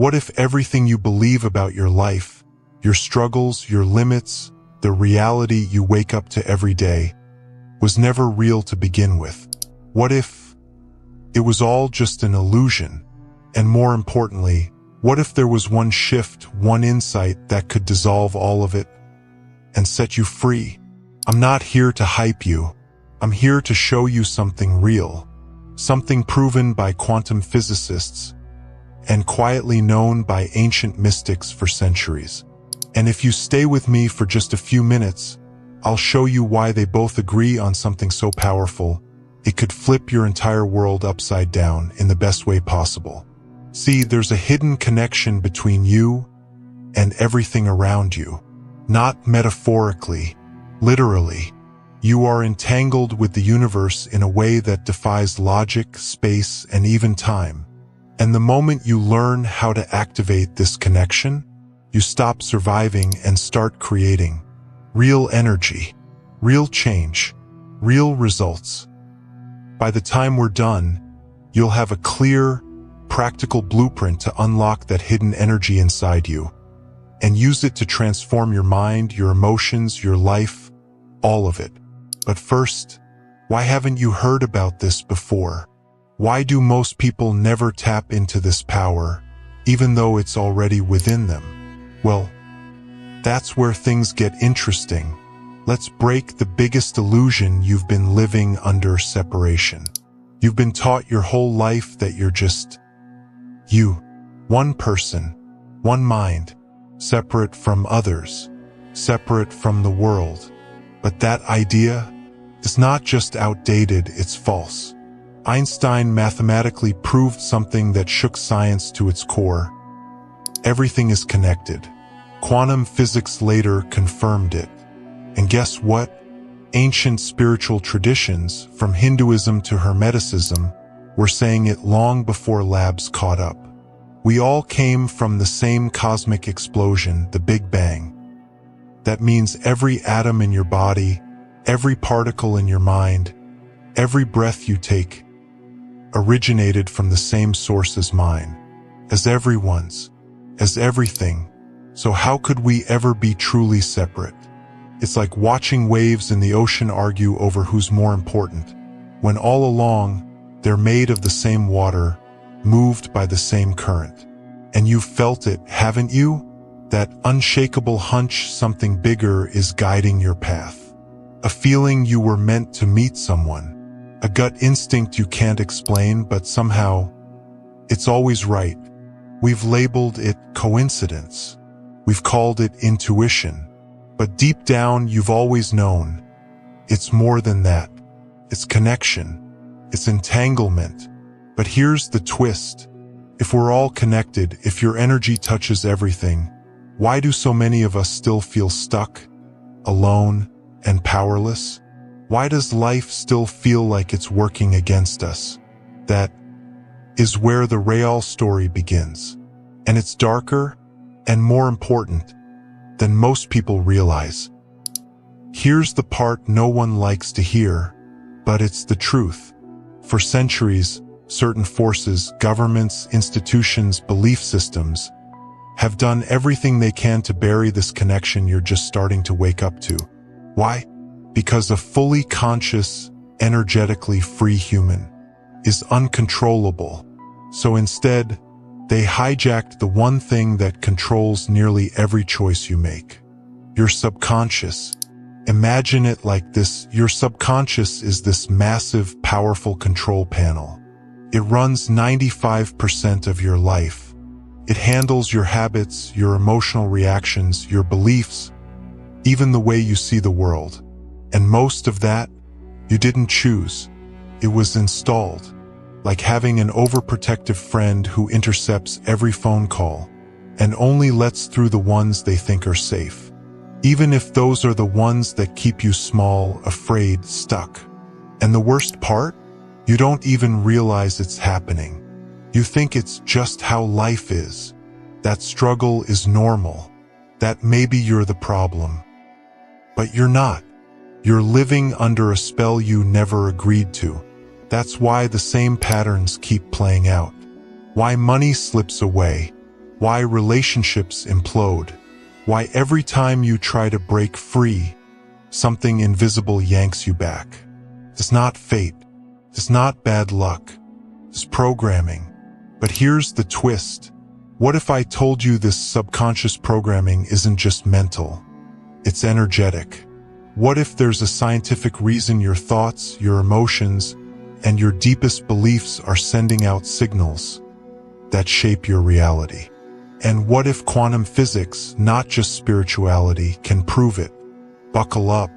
What if everything you believe about your life, your struggles, your limits, the reality you wake up to every day, was never real to begin with? What if it was all just an illusion? And more importantly, what if there was one shift, one insight that could dissolve all of it and set you free? I'm not here to hype you. I'm here to show you something real, something proven by quantum physicists and quietly known by ancient mystics for centuries. And if you stay with me for just a few minutes, I'll show you why they both agree on something so powerful, it could flip your entire world upside down in the best way possible. See, there's a hidden connection between you and everything around you. Not metaphorically, literally. You are entangled with the universe in a way that defies logic, space, and even time. And the moment you learn how to activate this connection, you stop surviving and start creating real energy, real change, real results. By the time we're done, you'll have a clear, practical blueprint to unlock that hidden energy inside you and use it to transform your mind, your emotions, your life, all of it. But first, why haven't you heard about this before? Why do most people never tap into this power, even though it's already within them? Well, that's where things get interesting. Let's break the biggest illusion you've been living under: separation. You've been taught your whole life that you're just you, one person, one mind, separate from others, separate from the world. But that idea is not just outdated, it's false. Einstein mathematically proved something that shook science to its core. Everything is connected. Quantum physics later confirmed it. And guess what? Ancient spiritual traditions, from Hinduism to Hermeticism, were saying it long before labs caught up. We all came from the same cosmic explosion, the Big Bang. That means every atom in your body, every particle in your mind, every breath you take, originated from the same source as mine, as everyone's, as everything. So how could we ever be truly separate? It's like watching waves in the ocean argue over who's more important, when all along, they're made of the same water, moved by the same current. And you've felt it, haven't you? That unshakable hunch something bigger is guiding your path. A feeling you were meant to meet someone. A gut instinct you can't explain, but somehow, it's always right. We've labeled it coincidence. We've called it intuition. But deep down, you've always known. It's more than that. It's connection. It's entanglement. But here's the twist. If we're all connected, if your energy touches everything, why do so many of us still feel stuck, alone, and powerless? Why does life still feel like it's working against us? That is where the real story begins. And it's darker and more important than most people realize. Here's the part no one likes to hear, but it's the truth. For centuries, certain forces, governments, institutions, belief systems have done everything they can to bury this connection you're just starting to wake up to. Why? Because a fully conscious, energetically free human is uncontrollable. So instead, they hijacked the one thing that controls nearly every choice you make. Your subconscious. Imagine it like this. Your subconscious is this massive, powerful control panel. It runs 95% of your life. It handles your habits, your emotional reactions, your beliefs, even the way you see the world. And most of that, you didn't choose. It was installed. Like having an overprotective friend who intercepts every phone call and only lets through the ones they think are safe. Even if those are the ones that keep you small, afraid, stuck. And the worst part? You don't even realize it's happening. You think it's just how life is. That struggle is normal. That maybe you're the problem. But you're not. You're living under a spell you never agreed to. That's why the same patterns keep playing out. Why money slips away. why relationships implode, why every time you try to break free, something invisible yanks you back. It's not fate, it's not bad luck, it's programming. But here's the twist. What if I told you this subconscious programming isn't just mental, it's energetic? What if there's a scientific reason your thoughts, your emotions, and your deepest beliefs are sending out signals that shape your reality? And what if quantum physics, not just spirituality, can prove it? Buckle up,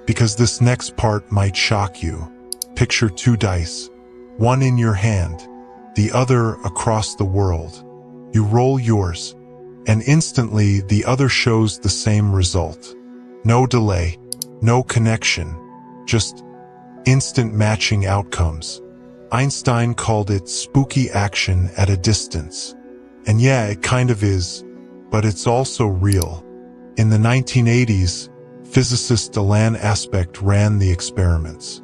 because this next part might shock you. Picture two dice, one in your hand, the other across the world. You roll yours, and instantly the other shows the same result. No delay, no connection, just instant matching outcomes. Einstein called it spooky action at a distance. And yeah, it kind of is, but it's also real. In the 1980s, physicist Alain Aspect ran the experiments.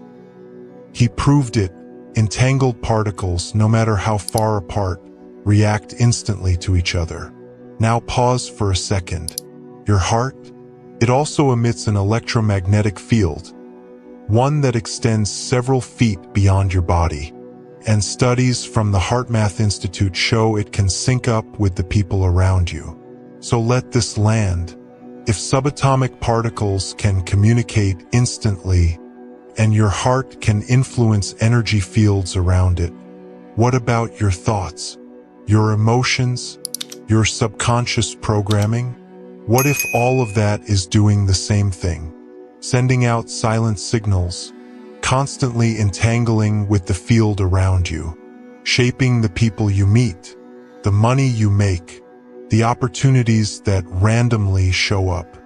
He proved it. Entangled particles, no matter how far apart, react instantly to each other. Now pause for a second. Your heart? It also emits an electromagnetic field, one that extends several feet beyond your body. And studies from the HeartMath Institute show it can sync up with the people around you. So let this land. If subatomic particles can communicate instantly, and your heart can influence energy fields around it, what about your thoughts, your emotions, your subconscious programming? What if all of that is doing the same thing, sending out silent signals, constantly entangling with the field around you, shaping the people you meet, the money you make, the opportunities that randomly show up?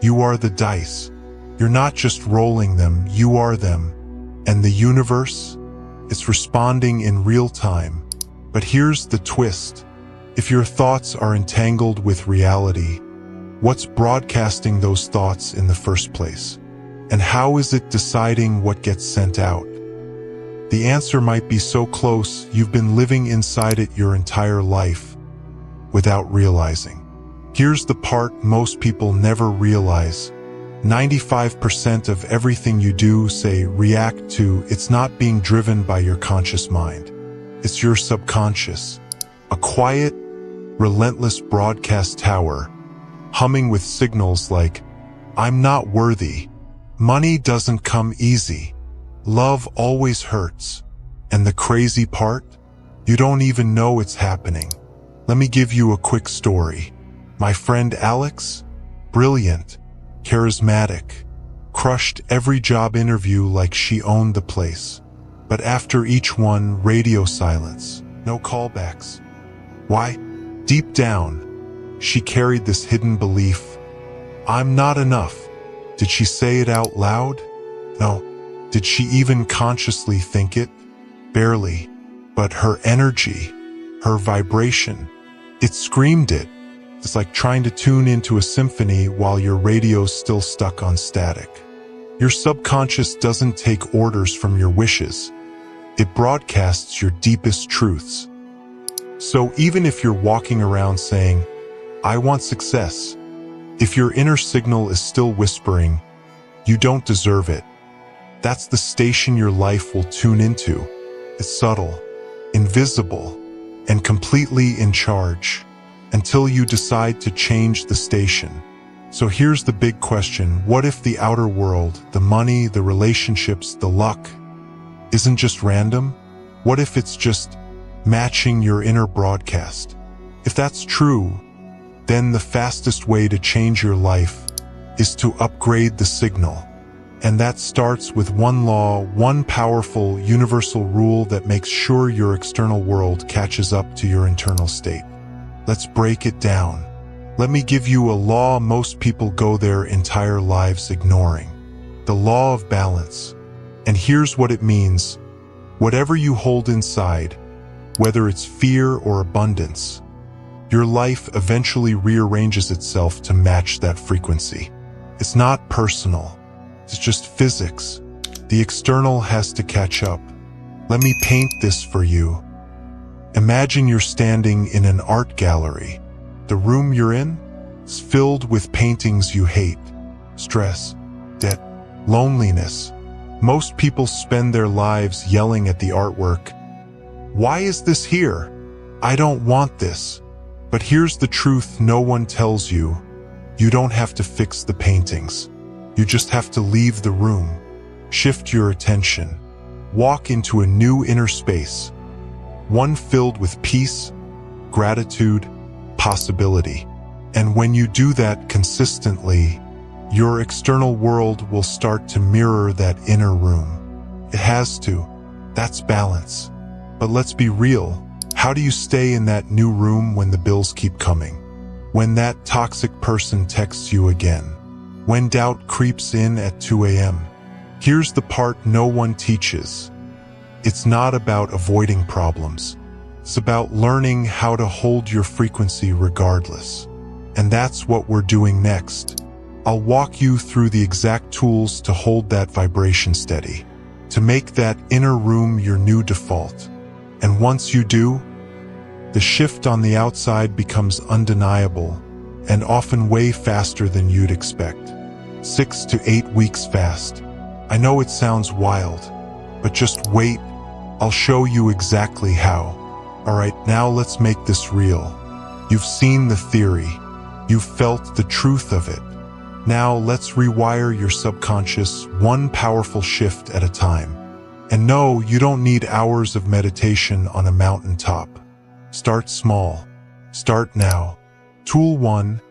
You are the dice. You're not just rolling them, you are them. And the universe? It's responding in real time. But here's the twist. If your thoughts are entangled with reality, what's broadcasting those thoughts in the first place? And how is it deciding what gets sent out? The answer might be so close you've been living inside it your entire life without realizing. Here's the part most people never realize. 95% of everything you do, say, react to, it's not being driven by your conscious mind. It's your subconscious. A quiet, relentless broadcast tower, humming with signals like, I'm not worthy. Money doesn't come easy. Love always hurts. And the crazy part? You don't even know it's happening. Let me give you a quick story. My friend Alex, brilliant, charismatic, crushed every job interview like she owned the place. But after each one, radio silence, no callbacks. Why? Deep down, she carried this hidden belief. I'm not enough. Did she say it out loud? No. Did she even consciously think it? Barely. But her energy, her vibration, it screamed it. It's like trying to tune into a symphony while your radio's still stuck on static. Your subconscious doesn't take orders from your wishes. It broadcasts your deepest truths. So even if you're walking around saying, I want success, if your inner signal is still whispering, you don't deserve it, that's the station your life will tune into. It's subtle, invisible, and completely in charge, until you decide to change the station. So here's the big question. What if the outer world, the money, the relationships, the luck, isn't just random? What if it's just matching your inner broadcast? If that's true, then the fastest way to change your life is to upgrade the signal. And that starts with one law, one powerful, universal rule that makes sure your external world catches up to your internal state. Let's break it down. Let me give you a law most people go their entire lives ignoring. The law of balance. And here's what it means. Whatever you hold inside, whether it's fear or abundance, your life eventually rearranges itself to match that frequency. It's not personal. It's just physics. The external has to catch up. Let me paint this for you. Imagine you're standing in an art gallery. The room you're in is filled with paintings you hate, stress, debt, loneliness. Most people spend their lives yelling at the artwork, "Why is this here? I don't want this." But here's the truth no one tells you. You don't have to fix the paintings. You just have to leave the room, shift your attention, walk into a new inner space, one filled with peace, gratitude, possibility. And when you do that consistently, your external world will start to mirror that inner room. It has to. That's balance. But let's be real. How do you stay in that new room when the bills keep coming? When that toxic person texts you again? When doubt creeps in at 2 a.m.? Here's the part no one teaches. It's not about avoiding problems. It's about learning how to hold your frequency regardless. And that's what we're doing next. I'll walk you through the exact tools to hold that vibration steady, to make that inner room your new default. And once you do, the shift on the outside becomes undeniable and often way faster than you'd expect. 6 to 8 weeks fast. I know it sounds wild, but just wait. I'll show you exactly how. Alright, now let's make this real. You've seen the theory. You've felt the truth of it. Now let's rewire your subconscious one powerful shift at a time. And no, you don't need hours of meditation on a mountaintop. Start small. Start now. Tool 1,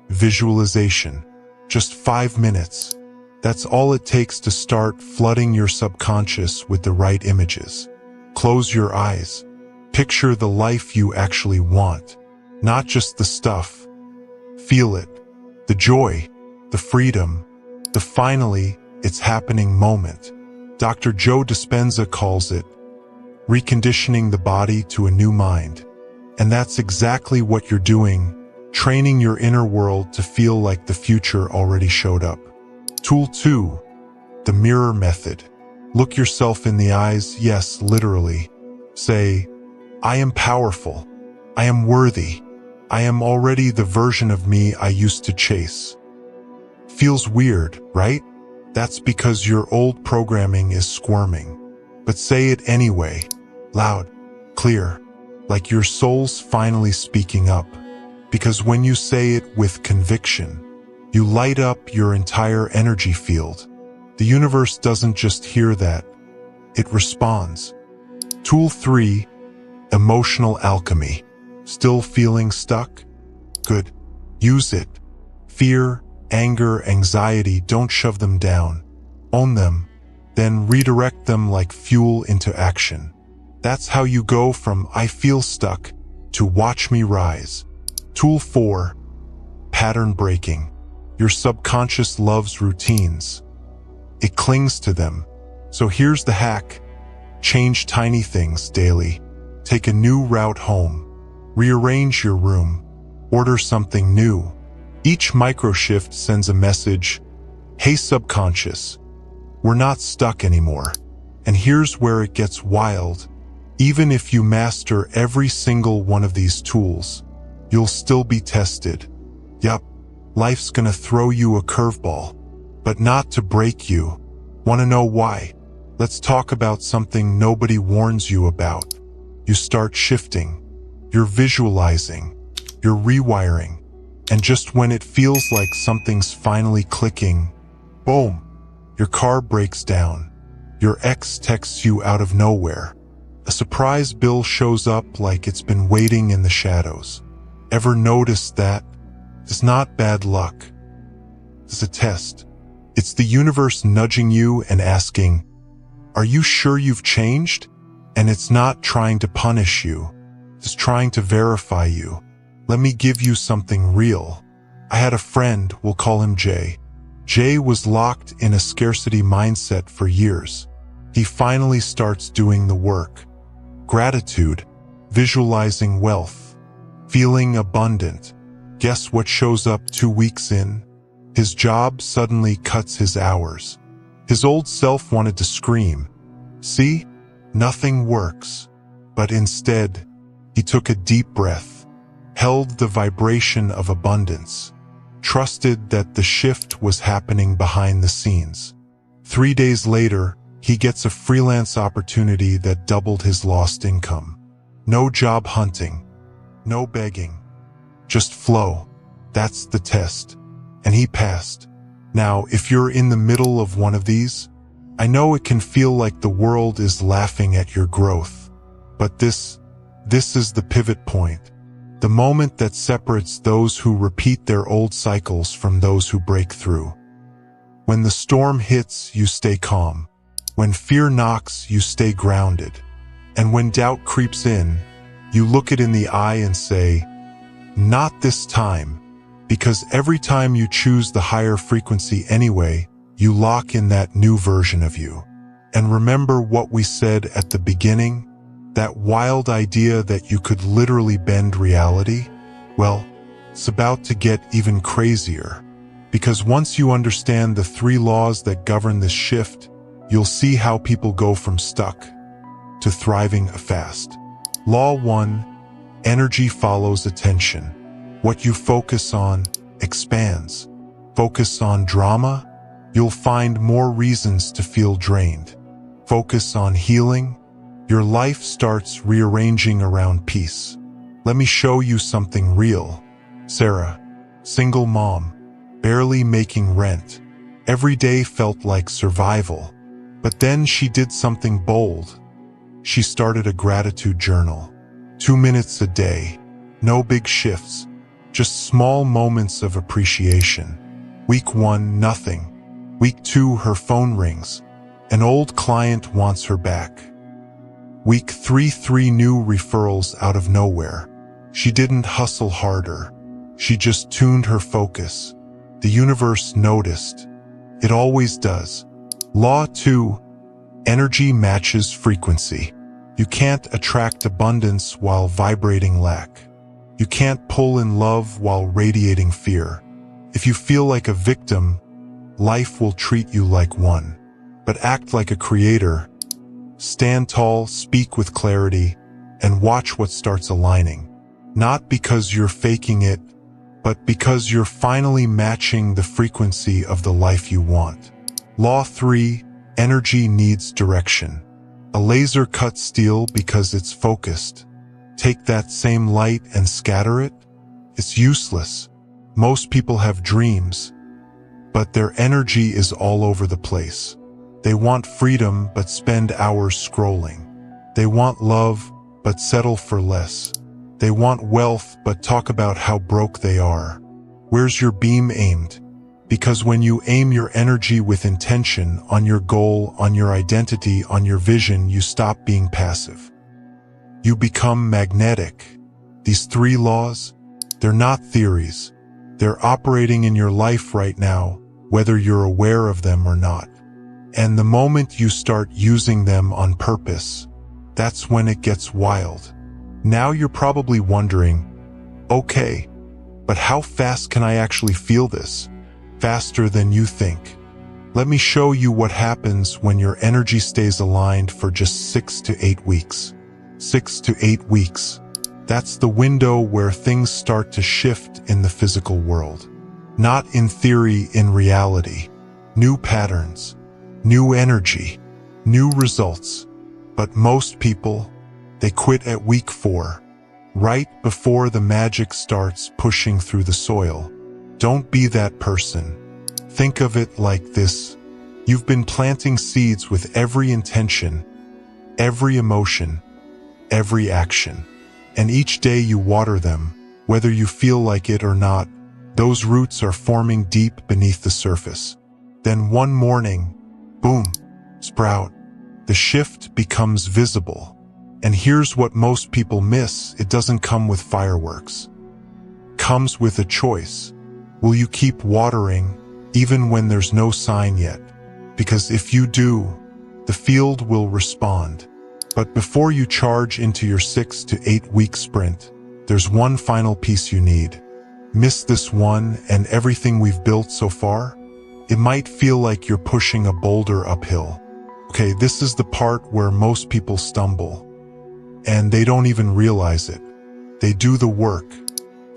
visualization. Just 5 minutes. That's all it takes to start flooding your subconscious with the right images. Close your eyes. Picture the life you actually want, not just the stuff. Feel it. The joy, the freedom, the finally, it's happening moment. Dr. Joe Dispenza calls it reconditioning the body to a new mind. And that's exactly what you're doing, training your inner world to feel like the future already showed up. Tool 2, the mirror method. Look yourself in the eyes, yes, literally. Say, I am powerful. I am worthy. I am already the version of me I used to chase. Feels weird, right? That's because your old programming is squirming. But say it anyway, loud, clear, like your soul's finally speaking up. Because when you say it with conviction, you light up your entire energy field. The universe doesn't just hear that, it responds. Tool 3, emotional alchemy. Still feeling stuck? Good. Use it. Fear, anger, anxiety, don't shove them down. Own them, then redirect them like fuel into action. That's how you go from I feel stuck to watch me rise. Tool 4, pattern breaking. Your subconscious loves routines. It clings to them. So here's the hack. Change tiny things daily. Take a new route home. Rearrange your room. Order something new. Each micro shift sends a message. Hey subconscious, we're not stuck anymore. And here's where it gets wild. Even if you master every single one of these tools, you'll still be tested. Yup, life's gonna throw you a curveball, but not to break you. Wanna know why? Let's talk about something nobody warns you about. You start shifting. You're visualizing. You're rewiring. And just when it feels like something's finally clicking, boom, your car breaks down. Your ex texts you out of nowhere. A surprise bill shows up like it's been waiting in the shadows. Ever noticed that? It's not bad luck. It's a test. It's the universe nudging you and asking, are you sure you've changed? And it's not trying to punish you. It's trying to verify you. Let me give you something real. I had a friend, we'll call him Jay. Jay was locked in a scarcity mindset for years. He finally starts doing the work. Gratitude, visualizing wealth, feeling abundant. Guess what shows up 2 weeks in? His job suddenly cuts his hours. His old self wanted to scream. See? Nothing works. But instead, he took a deep breath, held the vibration of abundance, trusted that the shift was happening behind the scenes. 3 days later, he gets a freelance opportunity that doubled his lost income. No job hunting, no begging, just flow. That's the test. And he passed. Now, if you're in the middle of one of these, I know it can feel like the world is laughing at your growth. But this is the pivot point. The moment that separates those who repeat their old cycles from those who break through. When the storm hits, you stay calm. When fear knocks, you stay grounded. And when doubt creeps in, you look it in the eye and say, "Not this time." Because every time you choose the higher frequency anyway, you lock in that new version of you. And remember what we said at the beginning? That wild idea that you could literally bend reality? Well, it's about to get even crazier. Because once you understand the 3 laws that govern this shift, you'll see how people go from stuck to thriving fast. Law 1, energy follows attention. What you focus on expands. Focus on drama, you'll find more reasons to feel drained. Focus on healing, your life starts rearranging around peace. Let me show you something real. Sarah, single mom, barely making rent. Every day felt like survival. But then she did something bold. She started a gratitude journal. 2 minutes a day. No big shifts. Just small moments of appreciation. Week 1, nothing. Week 2, her phone rings. An old client wants her back. Week 3, 3 new referrals out of nowhere. She didn't hustle harder. She just tuned her focus. The universe noticed. It always does. Law 2, energy matches frequency. You can't attract abundance while vibrating lack. You can't pull in love while radiating fear. If you feel like a victim, life will treat you like one. But act like a creator. Stand tall, speak with clarity, and watch what starts aligning. Not because you're faking it, but because you're finally matching the frequency of the life you want. Law 3, energy needs direction. A laser cuts steel because it's focused. Take that same light and scatter it? It's useless. Most people have dreams, but their energy is all over the place. They want freedom but spend hours scrolling. They want love but settle for less. They want wealth but talk about how broke they are. Where's your beam aimed? Because when you aim your energy with intention on your goal, on your identity, on your vision, you stop being passive. You become magnetic. These 3 laws, they're not theories. They're operating in your life right now, whether you're aware of them or not. And the moment you start using them on purpose, that's when it gets wild. Now you're probably wondering, okay, but how fast can I actually feel this? Faster than you think. Let me show you what happens when your energy stays aligned for just 6 to 8 weeks. 6 to 8 weeks. That's the window where things start to shift in the physical world. Not in theory, in reality. New patterns, new energy, new results. But most people, they quit at week 4, right before the magic starts pushing through the soil. Don't be that person. Think of it like this. You've been planting seeds with every intention, every emotion, every action. And each day you water them, whether you feel like it or not, those roots are forming deep beneath the surface. Then one morning, boom, sprout. The shift becomes visible. And here's what most people miss. It doesn't come with fireworks. It comes with a choice. Will you keep watering even when there's no sign yet? Because if you do, the field will respond. But before you charge into your 6 to 8 week sprint, there's one final piece you need. Miss this one and everything we've built so far? It might feel like you're pushing a boulder uphill. Okay, this is the part where most people stumble. And they don't even realize it. They do the work.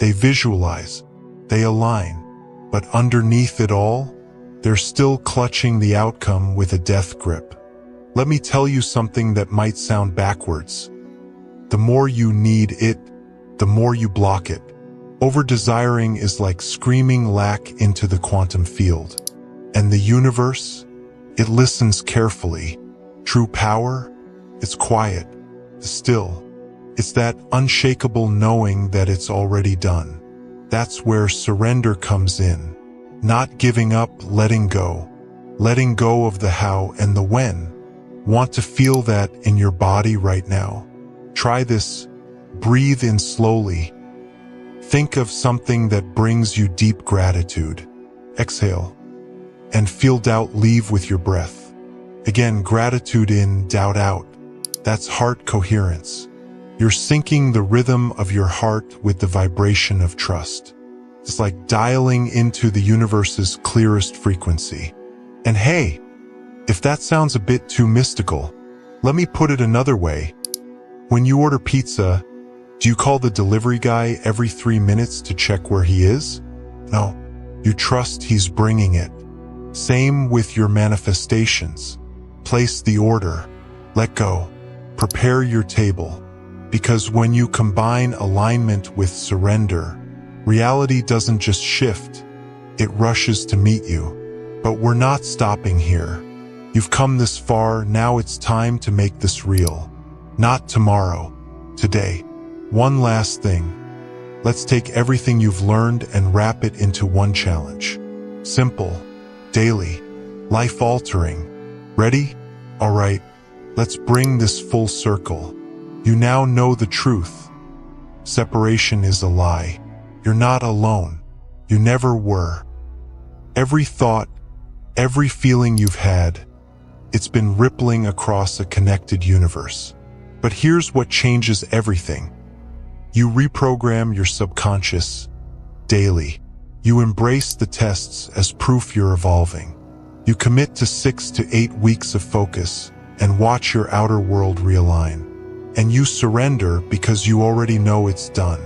They visualize, they align, but underneath it all, they're still clutching the outcome with a death grip. Let me tell you something that might sound backwards. The more you need it, the more you block it. Over-desiring is like screaming lack into the quantum field. And the universe, it listens carefully. True power, it's quiet, still. It's that unshakable knowing that it's already done. That's where surrender comes in. Not giving up, letting go. Letting go of the how and the when. Want to feel that in your body right now? Try this. Breathe in slowly. Think of something that brings you deep gratitude. Exhale. And feel doubt leave with your breath. Again, gratitude in, doubt out. That's heart coherence. You're syncing the rhythm of your heart with the vibration of trust. It's like dialing into the universe's clearest frequency. And hey, if that sounds a bit too mystical, let me put it another way. When you order pizza, do you call the delivery guy every 3 minutes to check where he is? No, you trust he's bringing it. Same with your manifestations. Place the order. Let go. Prepare your table. Because when you combine alignment with surrender, reality doesn't just shift, it rushes to meet you. But we're not stopping here. You've come this far, now it's time to make this real. Not tomorrow, today. One last thing. Let's take everything you've learned and wrap it into one challenge. Simple, daily, life-altering. Ready? All right, let's bring this full circle. You now know the truth. Separation is a lie. You're not alone. You never were. Every thought, every feeling you've had, it's been rippling across a connected universe. But here's what changes everything. You reprogram your subconscious daily. You embrace the tests as proof you're evolving. You commit to 6 to 8 weeks of focus and watch your outer world realign. And you surrender because you already know it's done.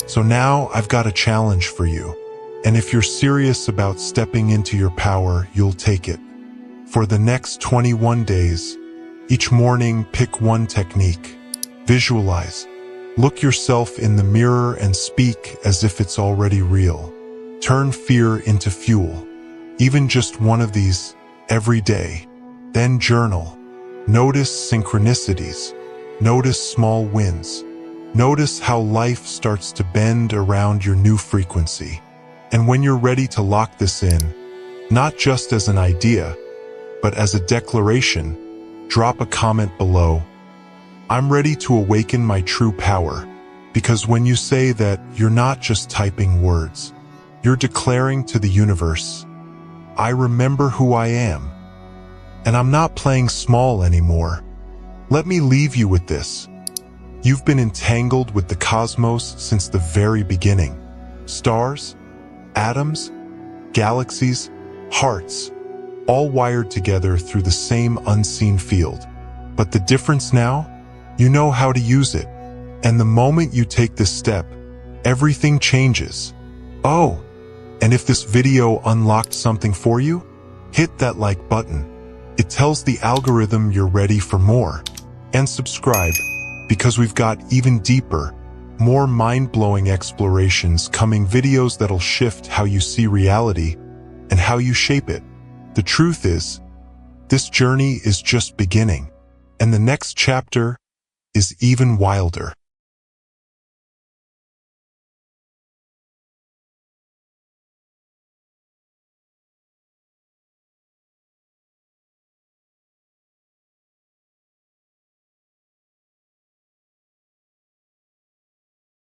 So now I've got a challenge for you. And if you're serious about stepping into your power, you'll take it. For the next 21 days, each morning pick one technique. Visualize. Look yourself in the mirror and speak as if it's already real. Turn fear into fuel. Even just one of these every day. Then journal. Notice synchronicities. Notice small wins. Notice how life starts to bend around your new frequency. And when you're ready to lock this in, not just as an idea, but as a declaration, drop a comment below. I'm ready to awaken my true power, because when you say that, you're not just typing words. You're declaring to the universe, I remember who I am, and I'm not playing small anymore. Let me leave you with this. You've been entangled with the cosmos since the very beginning. Stars, atoms, galaxies, hearts, all wired together through the same unseen field. But the difference now? You know how to use it. And the moment you take this step, everything changes. Oh, and if this video unlocked something for you, hit that like button. It tells the algorithm you're ready for more. And subscribe, because we've got even deeper, more mind-blowing explorations coming, videos that'll shift how you see reality and how you shape it. The truth is, this journey is just beginning, and the next chapter is even wilder.